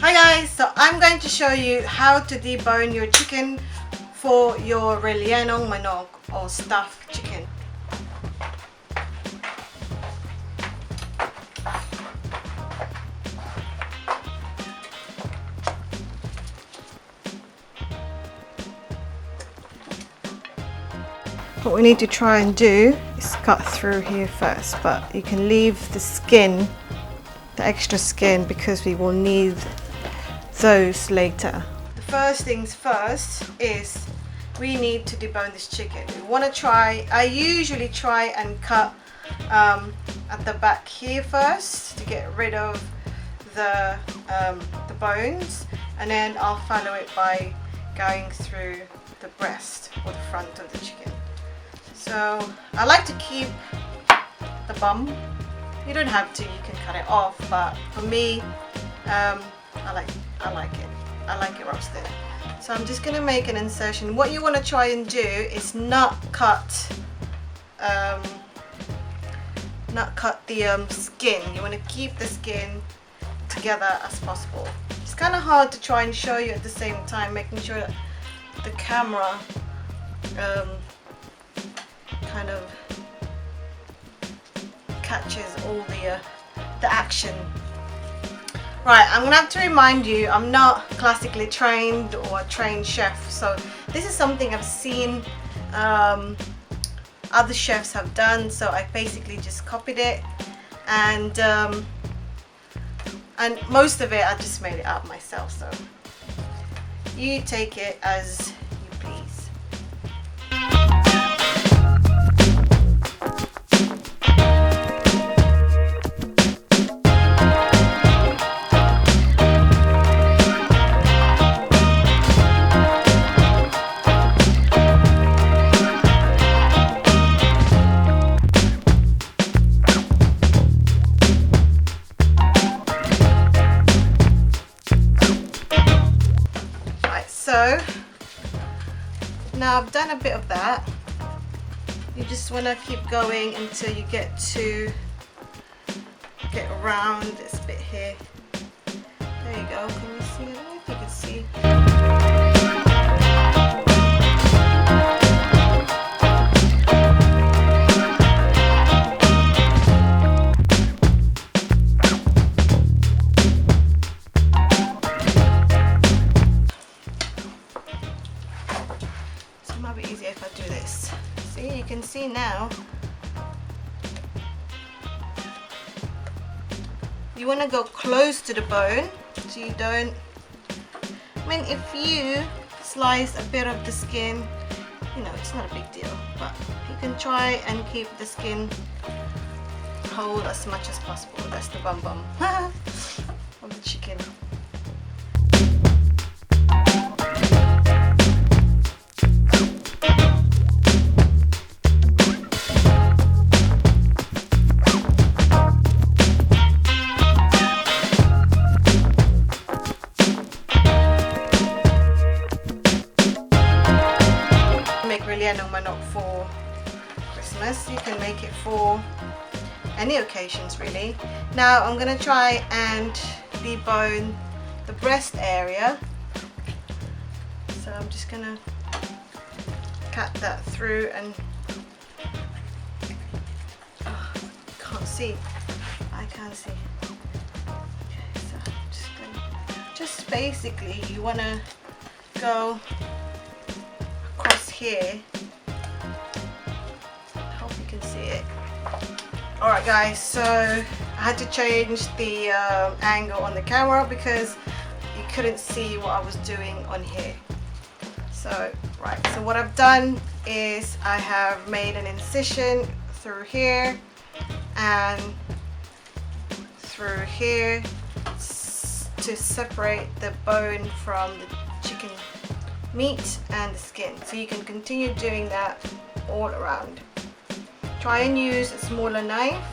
Hi guys, so I'm going to show you how to debone your chicken for your rellenong manok or stuffed chicken. What we need to try and do is cut through here first, but you can leave the skin, the extra skin, because we will need those later. The first things first is we need to debone this chicken. We want to try, I usually try and cut at the back here first to get rid of the bones, and then I'll follow it by going through the breast or the front of the chicken. So I like to keep the bum. You don't have to, you can cut it off, but for me, I like it. I like it roasted. So I'm just gonna make an insertion. What you want to try and do is not cut the skin. You want to keep the skin together as possible. It's kind of hard to try and show you at the same time, making sure that the camera kind of catches all the action. Right, I'm gonna have to remind you, I'm not classically trained or a trained chef, so this is something I've seen other chefs have done, so I basically just copied it, and most of it I just made it up myself, so you take it as you please. So now I've done a bit of that. You just want to keep going until you get around this bit here. There you go. Can you see? I don't know if you can see. Might be easier if I do this. See, you can see now. You want to go close to the bone so you don't, I mean, if you slice a bit of the skin, you know, it's not a big deal, but you can try and keep the skin whole as much as possible. That's the bum of the chicken. Rellenong manok for Christmas. You can make it for any occasions really. Now I'm going to try and debone the breast area. So I'm just going to cut that through and can't see. I can't see. Okay, so I'm just basically you want to go across here. I hope you can see it. Alright guys, so I had to change the angle on the camera because you couldn't see what I was doing on here. So right, so what I've done is I have made an incision through here and through here to separate the bone from the chicken meat and the skin, so you can continue doing that all around. Try and use a smaller knife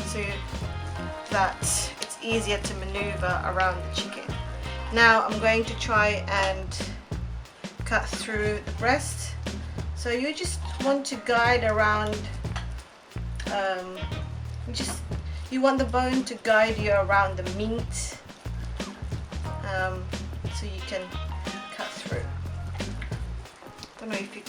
so that it's easier to maneuver around the chicken. Now I'm going to try and cut through the breast, so you just want to guide around, You want the bone to guide you around the meat, so you can cut through. Don't know if you.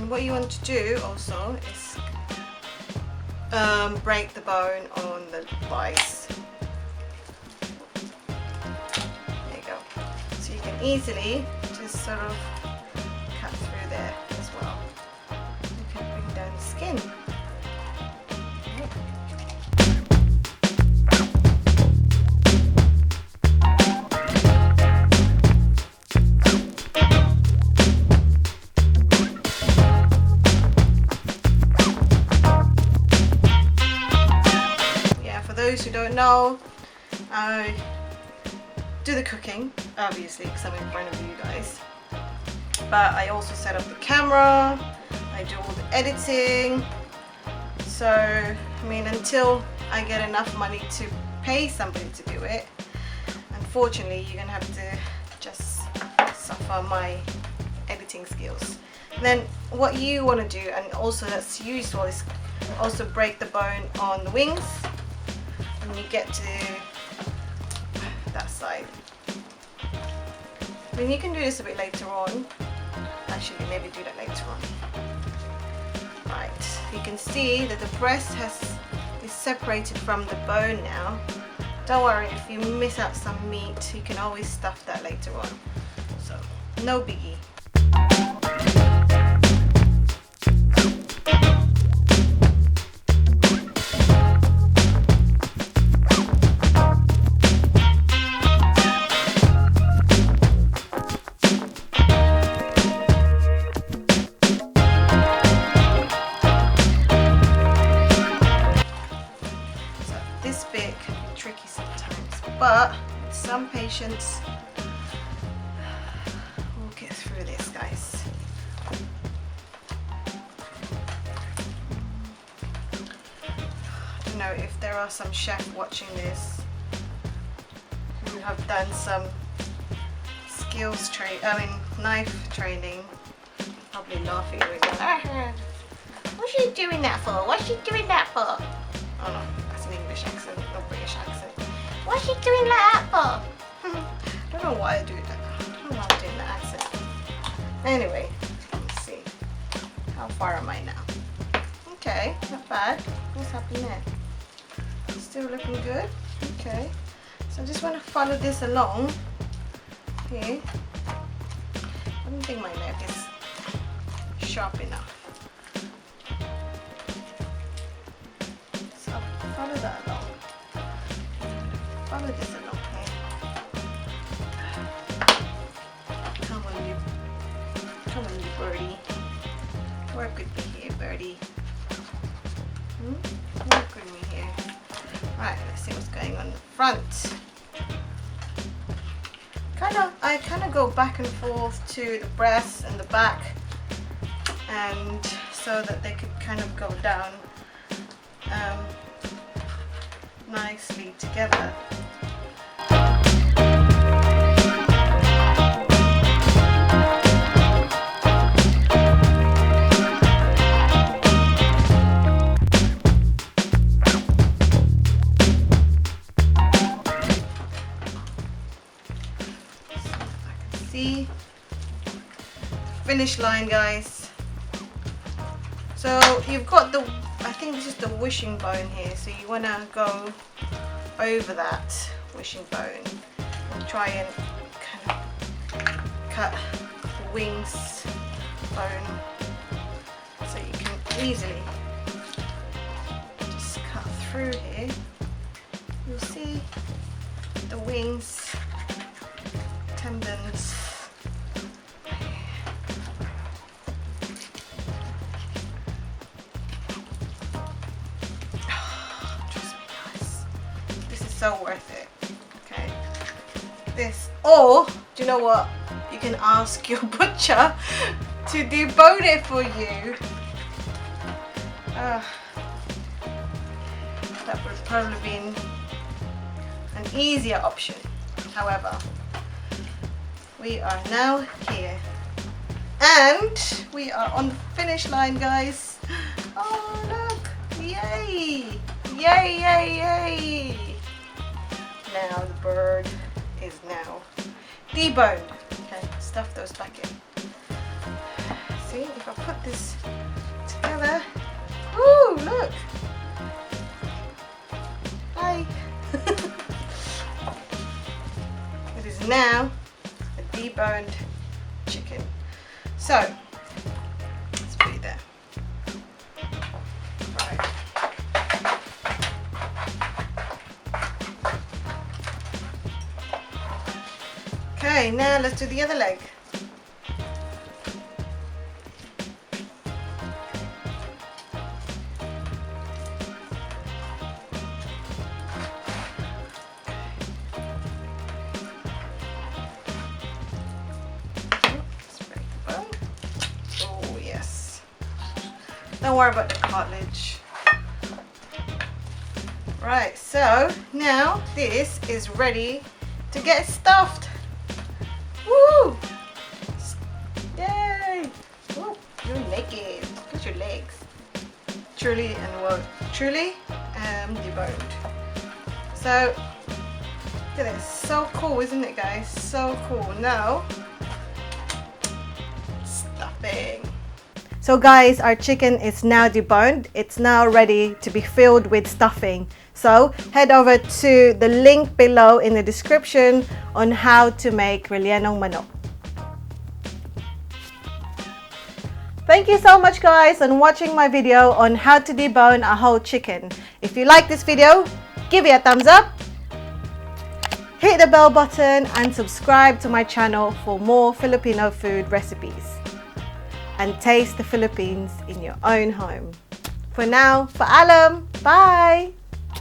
What you want to do also is break the bone on the vice. There you go. So you can easily just sort of cut through there as well. You can bring down the skin. Those who don't know, I do the cooking, obviously, because I'm in front of you guys. But I also set up the camera, I do all the editing. So, I mean, until I get enough money to pay somebody to do it, unfortunately, you're gonna have to just suffer my editing skills. And then what you want to do, and also that's useful, is also break the bone on the wings. When you get to that side. I mean, you can do this a bit later on. Actually, maybe do that later on. Right, you can see that the breast is separated from the bone now. Don't worry, if you miss out some meat, you can always stuff that later on. So, no biggie. But some patients will get through this, guys. I don't know if there are some chefs watching this who have done some knife training, probably laughing with going, what's she doing that for? What's she doing that for? Oh no, that's an English accent, not British accent. What's she doing like that for? I don't know why I do that. I don't know why I'm doing that accent. Anyway, let's see. How far am I now? Okay, not bad. What's happening there? Still looking good. Okay. So I just want to follow this along here. I don't think my knife is sharp enough. So follow that along. Follow this along here. Come on you birdie. Work with me here, birdie. Work with me here. Right, let's see what's going on in the front. I kind of go back and forth to the breast and the back, and so that they could kind of go down nicely together. See, finish line, guys. So you've got the, I think this is the wishing bone here, so you want to go over that wishing bone and try and kind of cut the wings bone, so you can easily just cut through here. You'll see the wings tendons. Trust me, guys, this is so worth it. Okay, this Or, do you know what? You can ask your butcher to debone it for you. That would probably be an easier option. However, we are now here. And we are on the finish line, guys. Oh, look. Yay. Yay, yay, yay. Now the bird is now deboned. Okay, stuff those back in. See, if I put this together. Ooh, look. Hi. It is now a deboned chicken. So, let's put it there. Right. Okay, now let's do the other leg. Don't worry about the cartilage. Right, so now this is ready to get stuffed. Woo! Yay! Ooh, you're naked. Look at your legs. Truly deboned. So look at this. So cool, isn't it, guys? So cool. Now stuffing. So guys, our chicken is now deboned. It's now ready to be filled with stuffing. So head over to the link below in the description on how to make rellenong manok. Thank you so much guys on watching my video on how to debone a whole chicken. If you like this video, give it a thumbs up, hit the bell button and subscribe to my channel for more Filipino food recipes. And taste the Philippines in your own home. For now, paalam! Bye!